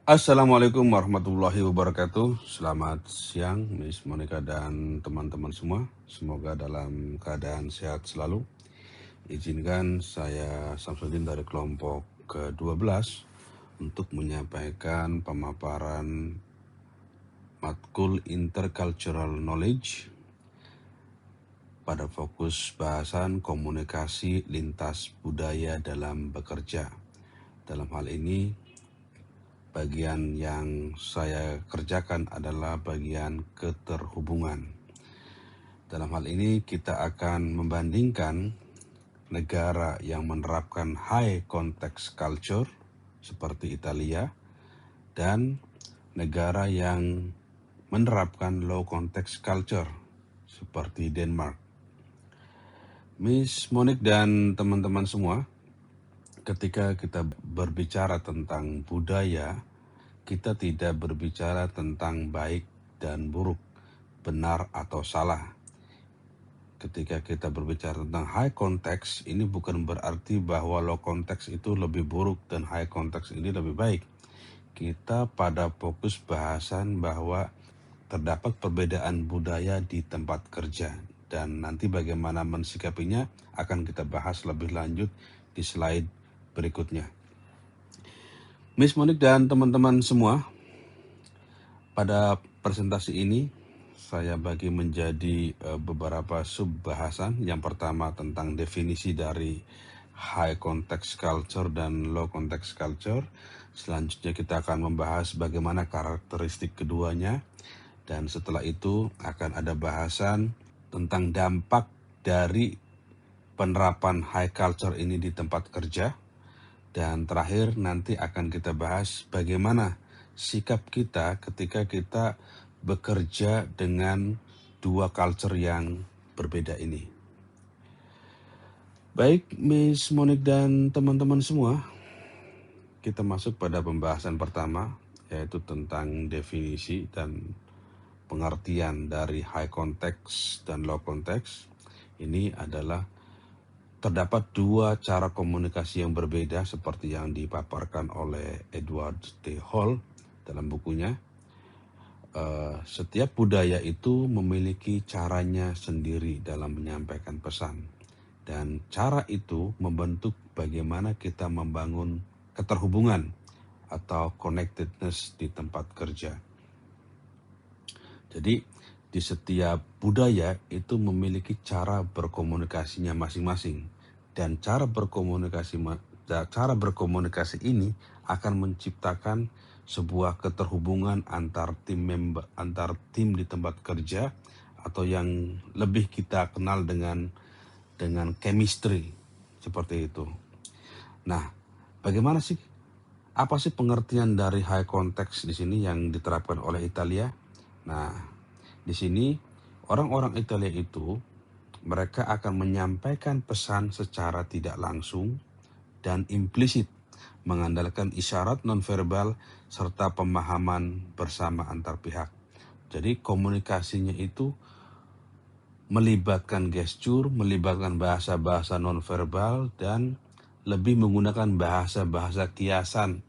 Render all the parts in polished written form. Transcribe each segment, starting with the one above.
Assalamualaikum warahmatullahi wabarakatuh. Selamat siang, Miss Monica dan teman-teman semua. Semoga dalam keadaan sehat selalu. Izinkan saya Samsudin dari kelompok ke-12 untuk menyampaikan pemaparan matkul Intercultural Knowledge pada fokus bahasan komunikasi lintas budaya dalam bekerja. Dalam hal ini, bagian yang saya kerjakan adalah bagian keterhubungan. Dalam hal ini kita akan membandingkan negara yang menerapkan high context culture seperti Italia dan negara yang menerapkan low context culture seperti Denmark. Miss Monik dan teman-teman semua, ketika kita berbicara tentang budaya, kita tidak berbicara tentang baik dan buruk, benar atau salah. Ketika kita berbicara tentang high context, ini bukan berarti bahwa low context itu lebih buruk dan high context ini lebih baik. Kita pada fokus bahasan bahwa terdapat perbedaan budaya di tempat kerja, dan nanti bagaimana mensikapinya akan kita bahas lebih lanjut di slide berikutnya. Miss Monik dan teman-teman semua, pada presentasi ini saya bagi menjadi beberapa sub bahasan. Yang pertama tentang definisi dari high context culture dan low context culture. Selanjutnya kita akan membahas bagaimana karakteristik keduanya. Dan setelah itu akan ada bahasan tentang dampak dari penerapan high culture ini di tempat kerja. Dan terakhir nanti akan kita bahas bagaimana sikap kita ketika kita bekerja dengan dua culture yang berbeda ini. Baik, Miss Monik dan teman-teman semua, kita masuk pada pembahasan pertama, yaitu tentang definisi dan pengertian dari high context dan low context. Ini adalah terdapat dua cara komunikasi yang berbeda seperti yang dipaparkan oleh Edward T. Hall dalam bukunya. Setiap budaya itu memiliki caranya sendiri dalam menyampaikan pesan. Dan cara itu membentuk bagaimana kita membangun keterhubungan atau connectedness di tempat kerja. Jadi di setiap budaya itu memiliki cara berkomunikasinya masing-masing, dan cara berkomunikasi ini akan menciptakan sebuah keterhubungan antar tim di tempat kerja, atau yang lebih kita kenal dengan chemistry seperti itu. Nah, apa sih pengertian dari high context di sini yang diterapkan oleh Italia? Nah, di sini orang-orang Italia itu mereka akan menyampaikan pesan secara tidak langsung dan implisit, mengandalkan isyarat nonverbal serta pemahaman bersama antar pihak. Jadi komunikasinya itu melibatkan gestur, melibatkan bahasa-bahasa nonverbal, dan lebih menggunakan bahasa-bahasa kiasan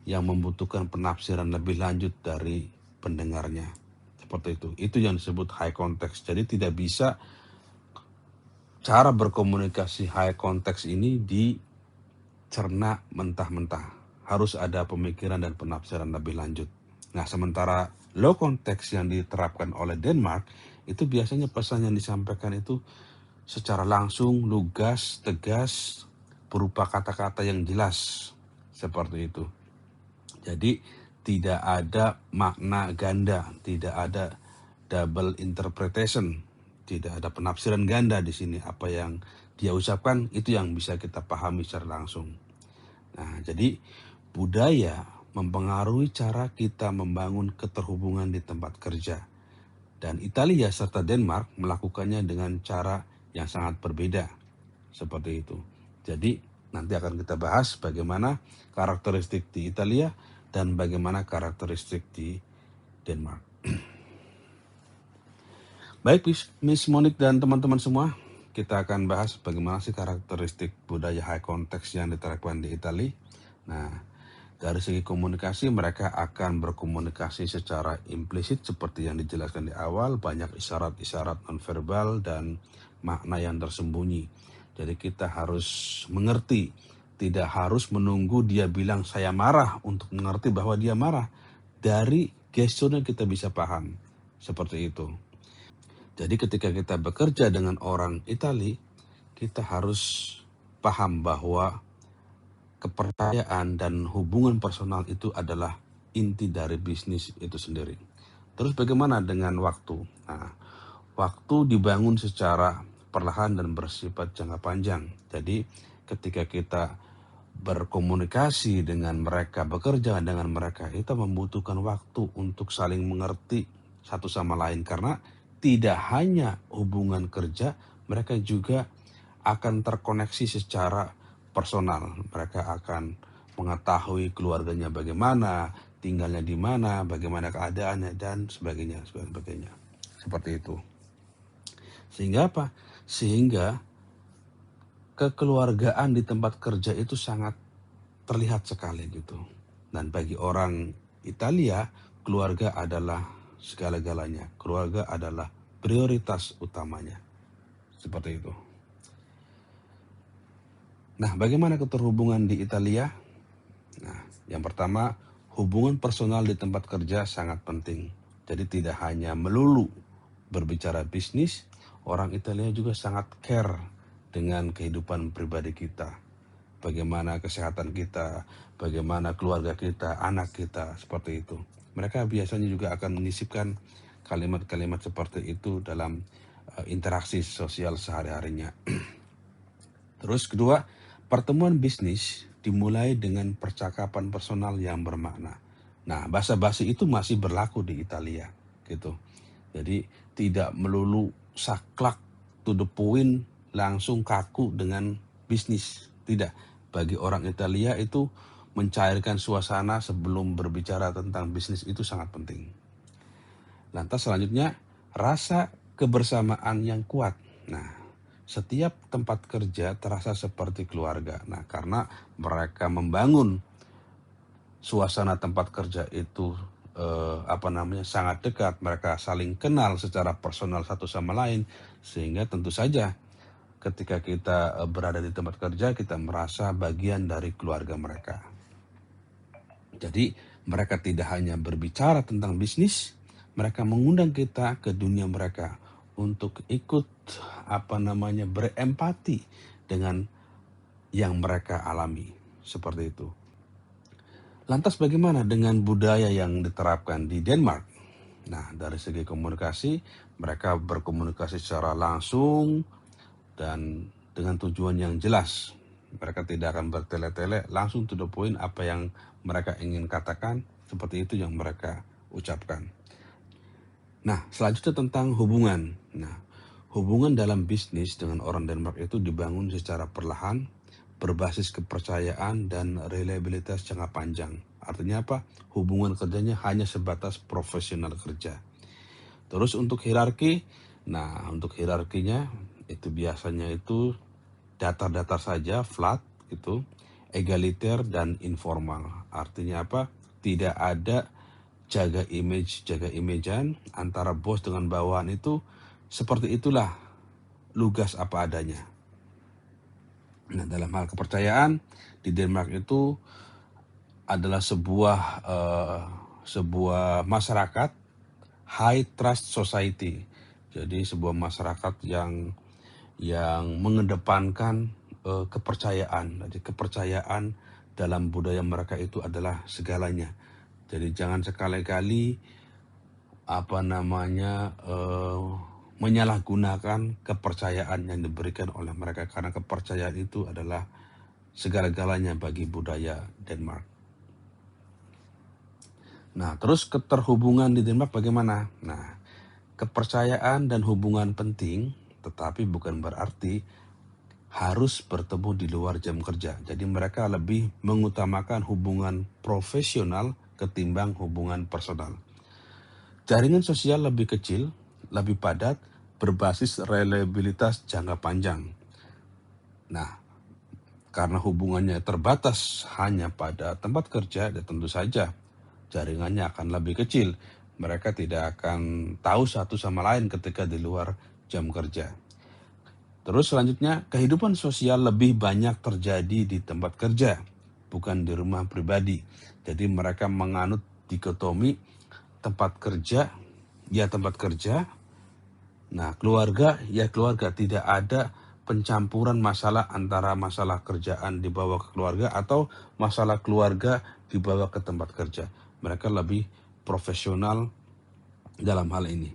yang membutuhkan penafsiran lebih lanjut dari pendengarnya. Seperti itu. Itu yang disebut high context. Jadi tidak bisa cara berkomunikasi high context ini dicerna mentah-mentah. Harus ada pemikiran dan penafsiran lebih lanjut. Nah, sementara low context yang diterapkan oleh Denmark, itu biasanya pesan yang disampaikan itu secara langsung, lugas, tegas, berupa kata-kata yang jelas. Seperti itu. Jadi tidak ada makna ganda, tidak ada double interpretation, tidak ada penafsiran ganda di sini. Apa yang dia ucapkan itu yang bisa kita pahami secara langsung. Nah, jadi budaya mempengaruhi cara kita membangun keterhubungan di tempat kerja. Dan Italia serta Denmark melakukannya dengan cara yang sangat berbeda. Seperti itu. Jadi nanti akan kita bahas bagaimana karakteristik di Italia dan bagaimana karakteristik di Denmark. Baik, Miss Monik dan teman-teman semua, kita akan bahas bagaimana sih karakteristik budaya high context yang diterapkan di Italia. Nah, Dari segi komunikasi, mereka akan berkomunikasi secara implisit seperti yang dijelaskan di awal, banyak isyarat-isyarat nonverbal dan makna yang tersembunyi. Jadi kita harus mengerti, tidak harus menunggu dia bilang saya marah untuk mengerti bahwa dia marah. Dari gesturnya kita bisa paham, seperti itu. Jadi ketika kita bekerja dengan orang Itali, kita harus paham bahwa kepercayaan dan hubungan personal itu adalah inti dari bisnis itu sendiri. Terus bagaimana dengan waktu? Nah, waktu dibangun secara perlahan dan bersifat jangka panjang. Jadi ketika kita berkomunikasi dengan mereka, bekerja dengan mereka, kita membutuhkan waktu untuk saling mengerti satu sama lain. Karena tidak hanya hubungan kerja, mereka juga akan terkoneksi secara personal. Mereka akan mengetahui keluarganya bagaimana, tinggalnya di mana, bagaimana keadaannya, dan sebagainya. Seperti itu. Sehingga apa? Sehingga kekeluargaan di tempat kerja itu sangat terlihat sekali gitu. Dan bagi orang Italia, keluarga adalah segala-galanya. Keluarga adalah prioritas utamanya. Seperti itu. Nah, bagaimana keterhubungan di Italia? Nah, yang pertama, hubungan personal di tempat kerja sangat penting. Jadi tidak hanya melulu berbicara bisnis, orang Italia juga sangat care dengan kehidupan pribadi kita. Bagaimana kesehatan kita, bagaimana keluarga kita, anak kita, seperti itu. Mereka biasanya juga akan menyisipkan kalimat-kalimat seperti itu dalam interaksi sosial sehari-harinya. Terus kedua, pertemuan bisnis dimulai dengan percakapan personal yang bermakna. Nah, basa-basi itu masih berlaku di Italia, gitu. Jadi tidak melulu saklek to the point, langsung kaku dengan bisnis. Tidak. Bagi orang Italia itu mencairkan suasana sebelum berbicara tentang bisnis itu sangat penting. Lantas selanjutnya, rasa kebersamaan yang kuat. Nah, setiap tempat kerja terasa seperti keluarga. Nah, karena mereka membangun suasana tempat kerja itu sangat dekat, mereka saling kenal secara personal satu sama lain, sehingga tentu saja ketika kita berada di tempat kerja, kita merasa bagian dari keluarga mereka. Jadi mereka tidak hanya berbicara tentang bisnis, mereka mengundang kita ke dunia mereka untuk ikut berempati dengan yang mereka alami, seperti itu. Lantas bagaimana dengan budaya yang diterapkan di Denmark? Nah, dari segi komunikasi, mereka berkomunikasi secara langsung dan dengan tujuan yang jelas. Mereka tidak akan bertele-tele, langsung to the point apa yang mereka ingin katakan, seperti itu yang mereka ucapkan. Nah, selanjutnya tentang hubungan. Nah, hubungan dalam bisnis dengan orang Denmark itu dibangun secara perlahan, berbasis kepercayaan dan reliabilitas jangka panjang. Artinya apa? Hubungan kerjanya hanya sebatas profesional kerja. Terus untuk hierarki, nah untuk hierarkinya itu biasanya itu datar-datar saja, flat gitu, egaliter dan informal. Artinya apa? Tidak ada jaga imagean antara bos dengan bawahan itu seperti itulah, lugas apa adanya. Nah, dalam hal kepercayaan di Denmark itu adalah sebuah masyarakat high trust society. Jadi sebuah masyarakat yang mengedepankan kepercayaan. Jadi kepercayaan dalam budaya mereka itu adalah segalanya. Jadi jangan sekali-kali menyalahgunakan kepercayaan yang diberikan oleh mereka, karena kepercayaan itu adalah segala-galanya bagi budaya Denmark. Nah, terus keterhubungan di Denmark bagaimana? Nah, kepercayaan dan hubungan penting, tetapi bukan berarti harus bertemu di luar jam kerja. Jadi mereka lebih mengutamakan hubungan profesional ketimbang hubungan personal. Jaringan sosial lebih kecil, lebih padat, berbasis reliabilitas jangka panjang. Nah, Karena hubungannya terbatas hanya pada tempat kerja, dan tentu saja jaringannya akan lebih kecil. Mereka tidak akan tahu satu sama lain ketika di luar jam kerja. Terus selanjutnya, kehidupan sosial lebih banyak terjadi di tempat kerja, bukan di rumah pribadi. Jadi mereka menganut dikotomi tempat kerja, ya tempat kerja. Nah, keluarga, ya keluarga. Tidak ada pencampuran masalah antara masalah kerjaan dibawa ke keluarga atau masalah keluarga dibawa ke tempat kerja. Mereka lebih profesional dalam hal ini.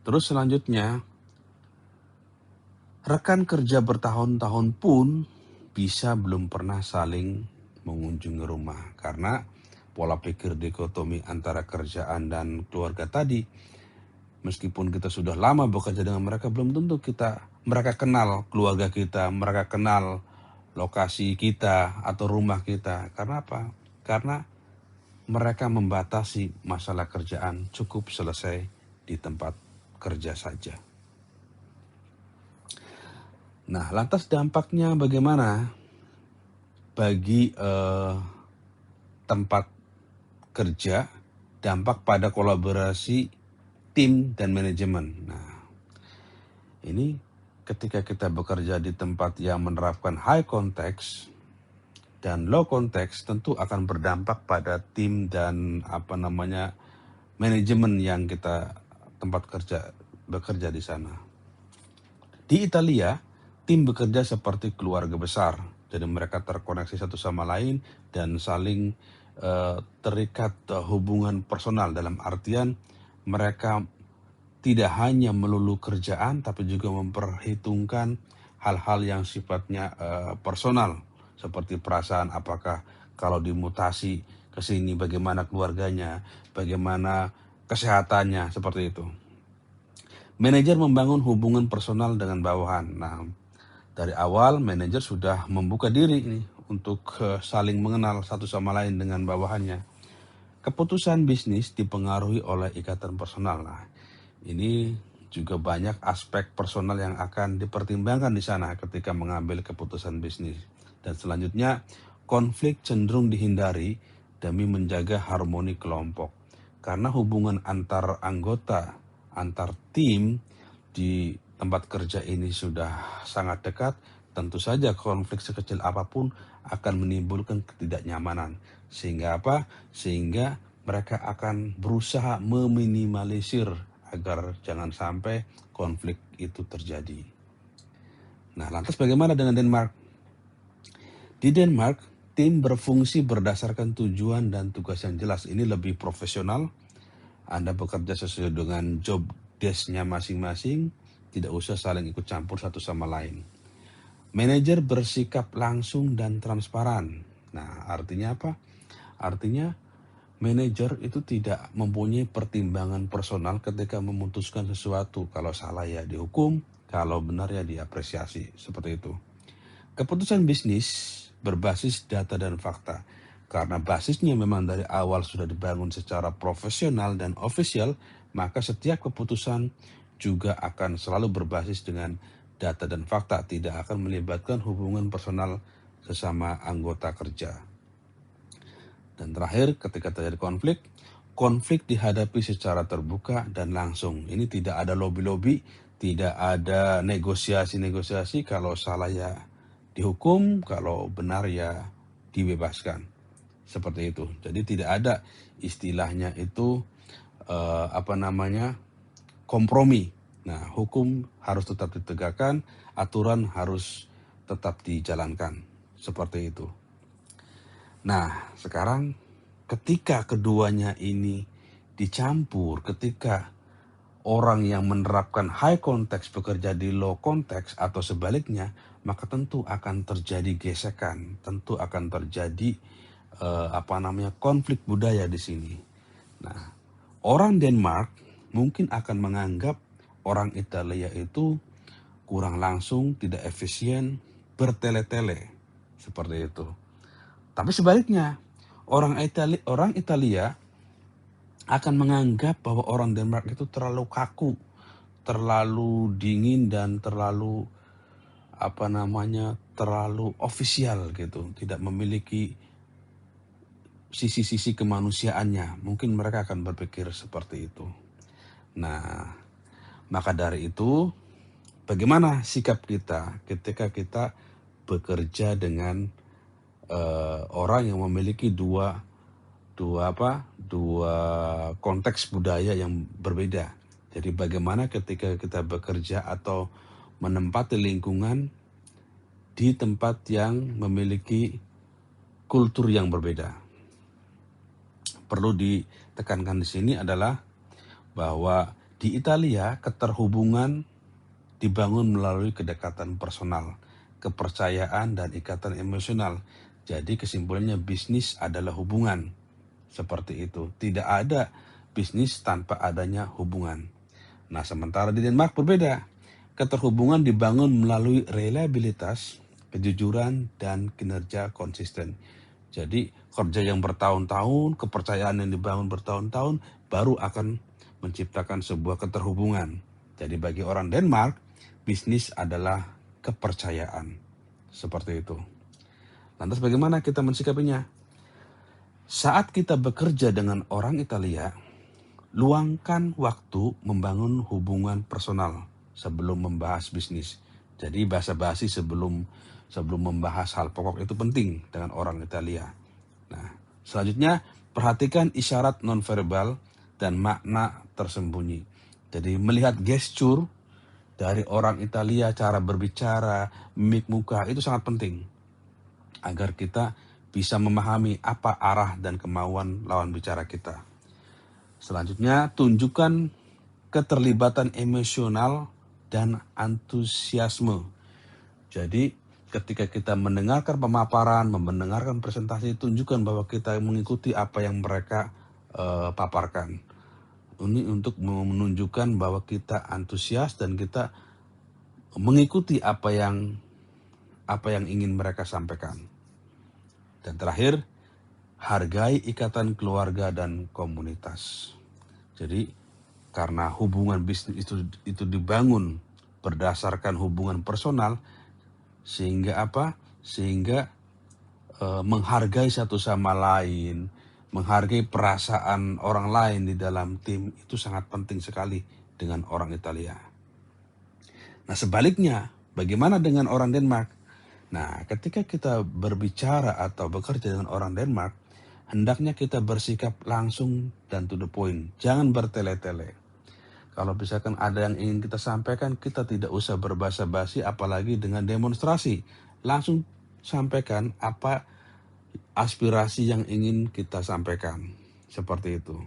Terus selanjutnya, rekan kerja bertahun-tahun pun bisa belum pernah saling mengunjungi rumah karena pola pikir dikotomi antara kerjaan dan keluarga tadi. Meskipun kita sudah lama bekerja dengan mereka, belum tentu mereka kenal keluarga kita, mereka kenal lokasi kita atau rumah kita. Karena apa? Karena mereka membatasi masalah kerjaan cukup selesai di tempat kerja saja. Nah, lantas dampaknya bagaimana bagi tempat kerja, dampak pada kolaborasi tim dan manajemen. Nah, ini ketika kita bekerja di tempat yang menerapkan high context dan low context, tentu akan berdampak pada tim dan manajemen yang kita tempat kerja bekerja di sana. Di Italia, tim bekerja seperti keluarga besar. Jadi mereka terkoneksi satu sama lain dan saling terikat hubungan personal, dalam artian mereka tidak hanya melulu kerjaan tapi juga memperhitungkan hal-hal yang sifatnya personal, seperti perasaan apakah kalau dimutasi ke sini bagaimana keluarganya, bagaimana kesehatannya, seperti itu. Manajer membangun hubungan personal dengan bawahan. Nah, dari awal manajer sudah membuka diri ini untuk saling mengenal satu sama lain dengan bawahannya. Keputusan bisnis dipengaruhi oleh ikatan personal. Nah, ini juga banyak aspek personal yang akan dipertimbangkan di sana ketika mengambil keputusan bisnis. Dan selanjutnya, konflik cenderung dihindari demi menjaga harmoni kelompok. Karena hubungan antar anggota, antar tim di tempat kerja ini sudah sangat dekat, tentu saja konflik sekecil apapun akan menimbulkan ketidaknyamanan. Sehingga apa? Sehingga mereka akan berusaha meminimalisir agar jangan sampai konflik itu terjadi. Nah, lantas bagaimana dengan Denmark? Di Denmark, tim berfungsi berdasarkan tujuan dan tugas yang jelas. Ini lebih profesional. Anda bekerja sesuai dengan job desk-nya masing-masing, tidak usah saling ikut campur satu sama lain. Manajer bersikap langsung dan transparan. Nah, artinya apa? Artinya manajer itu tidak mempunyai pertimbangan personal ketika memutuskan sesuatu. Kalau salah ya dihukum, kalau benar ya diapresiasi. Seperti itu. Keputusan bisnis berbasis data dan fakta. Karena basisnya memang dari awal sudah dibangun secara profesional dan ofisial, maka setiap keputusan juga akan selalu berbasis dengan data dan fakta, tidak akan melibatkan hubungan personal sesama anggota kerja. Dan terakhir, ketika terjadi konflik dihadapi secara terbuka dan langsung. Ini tidak ada lobby-lobby, tidak ada negosiasi-negosiasi. Kalau salah ya dihukum, kalau benar ya dibebaskan. Seperti itu. Jadi tidak ada istilahnya itu kompromi. Nah, hukum harus tetap ditegakkan, aturan harus tetap dijalankan. Seperti itu. Nah, sekarang ketika keduanya ini dicampur, ketika orang yang menerapkan high context bekerja di low context atau sebaliknya, maka tentu akan terjadi gesekan, tentu akan terjadi konflik budaya di sini. Nah, orang Denmark mungkin akan menganggap orang Italia itu kurang langsung, tidak efisien, bertele-tele, seperti itu. Tapi sebaliknya, orang Italia akan menganggap bahwa orang Denmark itu terlalu kaku, terlalu dingin dan terlalu terlalu ofisial gitu, tidak memiliki sisi-sisi kemanusiaannya. Mungkin mereka akan berpikir seperti itu. Nah, maka dari itu, bagaimana sikap kita ketika kita bekerja dengan orang yang memiliki dua konteks budaya yang berbeda. Jadi bagaimana ketika kita bekerja atau menempati lingkungan di tempat yang memiliki kultur yang berbeda. Perlu ditekankan di sini adalah bahwa di Italia keterhubungan dibangun melalui kedekatan personal, kepercayaan, dan ikatan emosional. Jadi kesimpulannya bisnis adalah hubungan. Seperti itu. Tidak ada bisnis tanpa adanya hubungan. Nah, sementara di Denmark berbeda. Keterhubungan dibangun melalui reliabilitas, kejujuran, dan kinerja konsisten. Jadi kerja yang bertahun-tahun, kepercayaan yang dibangun bertahun-tahun, baru akan menciptakan sebuah keterhubungan. Jadi bagi orang Denmark, bisnis adalah kepercayaan. Seperti itu. Lantas bagaimana kita mensikapinya? Saat kita bekerja dengan orang Italia, luangkan waktu membangun hubungan personal sebelum membahas bisnis. Jadi basa-basi sebelum membahas hal pokok itu penting dengan orang Italia. Nah, selanjutnya perhatikan isyarat nonverbal dan makna tersembunyi. Jadi melihat gestur dari orang Italia, cara berbicara, mimik muka itu sangat penting agar kita bisa memahami apa arah dan kemauan lawan bicara kita. Selanjutnya, tunjukkan keterlibatan emosional dan antusiasme. Jadi, ketika kita mendengarkan pemaparan, mendengarkan presentasi, tunjukkan bahwa kita mengikuti apa yang mereka paparkan. Ini untuk menunjukkan bahwa kita antusias dan kita mengikuti apa yang ingin mereka sampaikan. Dan terakhir, hargai ikatan keluarga dan komunitas. Jadi, karena hubungan bisnis itu dibangun berdasarkan hubungan personal, sehingga menghargai satu sama lain, menghargai perasaan orang lain di dalam tim, itu sangat penting sekali dengan orang Italia. Nah, sebaliknya, bagaimana dengan orang Denmark? Nah, ketika kita berbicara atau bekerja dengan orang Denmark, hendaknya kita bersikap langsung dan to the point. Jangan bertele-tele. Kalau misalkan ada yang ingin kita sampaikan, kita tidak usah berbasa-basi apalagi dengan demonstrasi. Langsung sampaikan apa aspirasi yang ingin kita sampaikan. Seperti itu.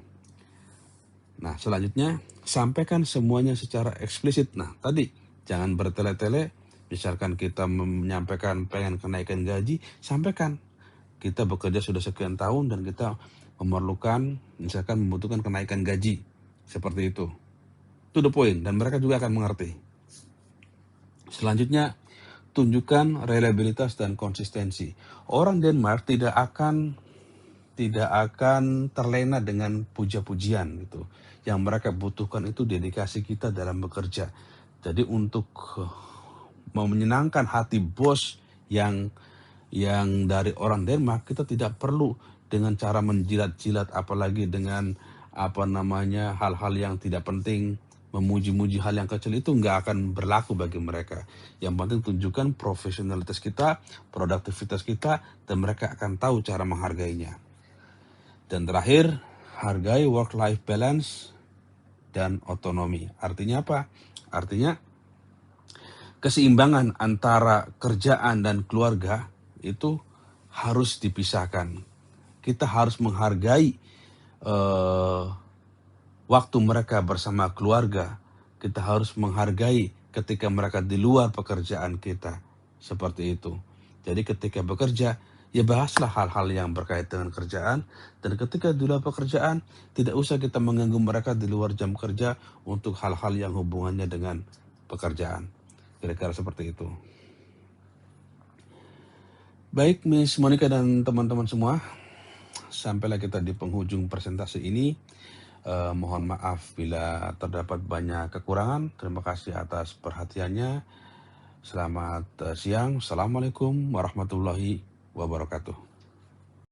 Nah, selanjutnya, sampaikan semuanya secara eksplisit. Nah, tadi, jangan bertele-tele. Misalkan kita menyampaikan pengen kenaikan gaji, sampaikan. Kita bekerja sudah sekian tahun dan kita membutuhkan kenaikan gaji. Seperti itu. To the point, dan mereka juga akan mengerti. Selanjutnya, tunjukkan reliabilitas dan konsistensi. Orang Denmark tidak akan terlena dengan puja-pujian gitu. Yang mereka butuhkan itu dedikasi kita dalam bekerja. Jadi untuk mau menyenangkan hati bos yang dari orang Denmark, kita tidak perlu dengan cara menjilat-jilat, apalagi dengan hal-hal yang tidak penting, memuji-muji hal yang kecil, itu nggak akan berlaku bagi mereka. Yang penting tunjukkan profesionalitas kita, produktivitas kita, dan mereka akan tahu cara menghargainya. Dan terakhir, hargai work-life balance dan otonomi. Artinya apa? Artinya keseimbangan antara kerjaan dan keluarga itu harus dipisahkan. Kita harus menghargai waktu mereka bersama keluarga. Kita harus menghargai ketika mereka di luar pekerjaan kita. Seperti itu. Jadi ketika bekerja, ya bahaslah hal-hal yang berkait dengan kerjaan. Dan ketika di luar pekerjaan, tidak usah kita mengganggu mereka di luar jam kerja untuk hal-hal yang hubungannya dengan pekerjaan. Kira-kira seperti itu. Baik, Miss Monica dan teman-teman semua, sampailah kita di penghujung presentasi ini. Mohon maaf bila terdapat banyak kekurangan. Terima kasih atas perhatiannya. Selamat siang. Assalamualaikum warahmatullahi wabarakatuh.